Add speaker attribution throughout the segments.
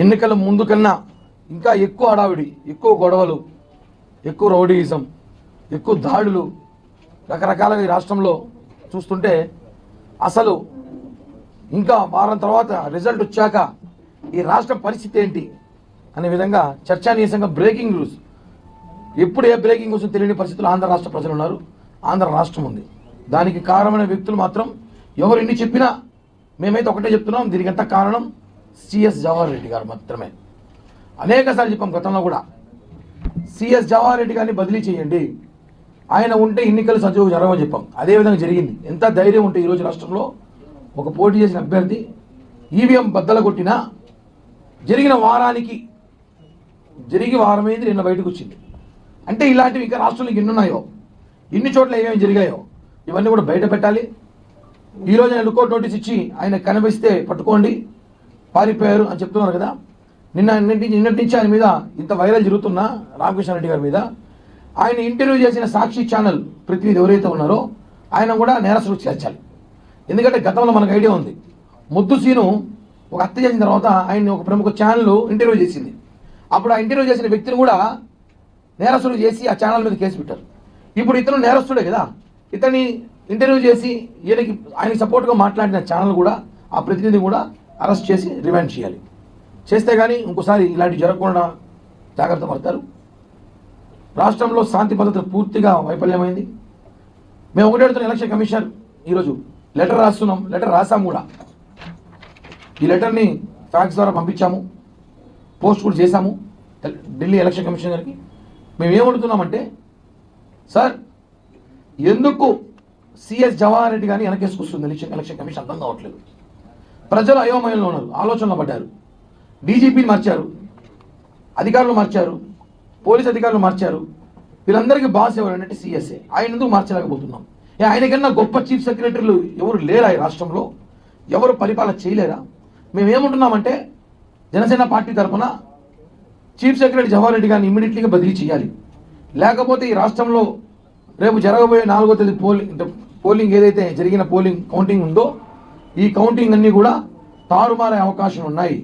Speaker 1: ఎన్నికల ముందు కన్నా ఇంకా ఎక్కువ హడావిడి, ఎక్కువ గొడవలు, ఎక్కువ రౌడీయిజం, ఎక్కువ దాడులు రకరకాలుగా ఈ రాష్ట్రంలో చూస్తుంటే అసలు ఇంకా వారం తర్వాత రిజల్ట్ వచ్చాక ఈ రాష్ట్ర పరిస్థితి ఏంటి అనే విధంగా చర్చానీయాంశంగా బ్రేకింగ్ న్యూస్, ఎప్పుడు ఏ బ్రేకింగ్ న్యూస్ తెలియని పరిస్థితుల్లో ఆంధ్ర రాష్ట్ర ప్రజలు ఉన్నారు, ఆంధ్ర రాష్ట్రం ఉంది. దానికి కారణమైన వ్యక్తులు మాత్రం ఎవరు ఎన్ని చెప్పినా మేమైతే ఒకటే చెప్తున్నాం, దీనికి ఎంత కారణం సిఎస్ జవహర్ రెడ్డి గారు మాత్రమే. అనేకసార్లు చెప్పాం గతంలో కూడా, సిఎస్ జవహర్ రెడ్డి గారిని బదిలీ చేయండి, ఆయన ఉంటే ఎన్నికలు సజీవంగా జరగవని చెప్పాం. అదేవిధంగా జరిగింది. ఎంత ధైర్యం ఉంటే ఈరోజు రాష్ట్రంలో ఒక పోటీ చేసిన అభ్యర్థి ఈవీఎం బద్దలు కొట్టినా జరిగి వారమైంది, నిన్న బయటకు వచ్చింది. అంటే ఇలాంటివి ఇంకా రాష్ట్రంలో ఎన్నున్నాయో, ఇన్ని చోట్ల ఏమేమి జరిగాయో ఇవన్నీ కూడా బయట పెట్టాలి. ఈరోజు ఆయన లుకౌట్ నోటీస్ ఇచ్చి ఆయన కనిపిస్తే పట్టుకోండి, పారిపోయారు అని చెప్తున్నారు కదా. నిన్నటి నుంచి ఆయన మీద ఇంత వైరల్ జరుగుతున్న రామకృష్ణారెడ్డి గారి మీద ఆయన ఇంటర్వ్యూ చేసిన సాక్షి ఛానల్ ప్రతినిధి ఎవరైతే ఉన్నారో ఆయన కూడా నేరస్తులకు చేర్చాలి. ఎందుకంటే గతంలో మనకు ఐడియా ఉంది, ముద్దు సీను ఒక హత్య చేసిన తర్వాత ఆయన్ని ఒక ప్రముఖ ఛానల్ ఇంటర్వ్యూ చేసింది. అప్పుడు ఆ ఇంటర్వ్యూ చేసిన వ్యక్తిని కూడా నేరస్తులు చేసి ఆ ఛానల్ మీద కేసు పెట్టారు. ఇప్పుడు ఇతను నేరస్తుడే కదా, ఇతన్ని ఇంటర్వ్యూ చేసి ఆయనకి సపోర్ట్గా మాట్లాడిన ఛానల్ కూడా ఆ ప్రతినిధి కూడా అరెస్ట్ చేసి రిమాండ్ చేయాలి. చేస్తే కానీ ఇంకోసారి ఇలాంటివి జరగకుండా జాగ్రత్త పడతారు. రాష్ట్రంలో శాంతి భద్రత పూర్తిగా వైఫల్యమైంది. మేము ఒకటే అడుగుతున్న ఎలక్షన్ కమిషన్ ఈరోజు లెటర్ రాస్తున్నాం, లెటర్ రాసాము కూడా. ఈ లెటర్ని ఫ్యాక్స్ ద్వారా పంపించాము, పోస్ట్ కూడా చేశాము ఢిల్లీ ఎలక్షన్ కమిషన్ గారికి. మేము ఏమడుగుతున్నామంటే, సార్ ఎందుకు సిఎస్ జవహర్ రెడ్డి గారిని వెనకేసుకొస్తుంది ఎలక్షన్ కమిషన్ అర్థం కావట్లేదు. ప్రజలు అయోమయంలో ఉన్నారు, ఆలోచనలో పడ్డారు. డీజీపీని మార్చారు, అధికారులు మార్చారు, పోలీస్ అధికారులు మార్చారు. వీళ్ళందరికీ బాస్ ఎవరంటే సిఎస్ఏ. ఆయన ఎందుకు మార్చలేకపోతున్నాం? ఆయనకన్నా గొప్ప చీఫ్ సెక్రటరీలు ఎవరు లేరా ఈ రాష్ట్రంలో? ఎవరు పరిపాలన చేయలేరా? మేమేమంటున్నామంటే, జనసేన పార్టీ తరఫున చీఫ్ సెక్రటరీ జవహర్ రెడ్డి గారిని ఇమ్మీడియట్లీగా బదిలీ చేయాలి. లేకపోతే ఈ రాష్ట్రంలో రేపు జరగబోయే 4వ తేదీ పోలింగ్ ఏదైతే జరిగిన కౌంటింగ్ ఉందో ఈ కౌంటింగ్ అన్నీ కూడా తారుమారే అవకాశం ఉన్నాయి.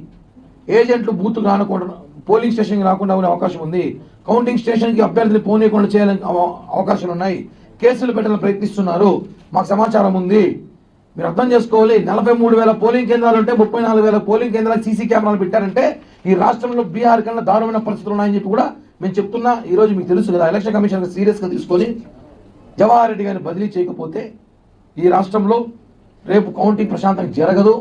Speaker 1: ఏజెంట్లు బూత్ రానకుండా పోలింగ్ స్టేషన్కి రాకుండా ఉండే అవకాశం ఉంది. కౌంటింగ్ స్టేషన్కి అభ్యర్థులు పోనీయకుండా చేయాలని అవకాశాలు ఉన్నాయి. కేసులు పెట్టాలని ప్రయత్నిస్తున్నారు, మాకు సమాచారం ఉంది. మీరు అర్థం చేసుకోవాలి. 43,000 పోలింగ్ కేంద్రాలు ఉంటే 34,000 పోలింగ్ కేంద్రాలు సీసీ కెమెరాలు పెట్టారంటే ఈ రాష్ట్రంలో బీహార్ కన్నా దారుణమైన పరిస్థితులు ఉన్నాయని చెప్పి కూడా మేము చెప్తున్నా. ఈరోజు మీకు తెలుసు కదా, ఎలక్షన్ కమిషన్ సీరియస్గా తీసుకొని జవహర్ రెడ్డి గారిని బదిలీ చేయకపోతే ఈ రాష్ట్రంలో రేపు కౌంటింగ్ ప్రశాంతంగా జరగదు.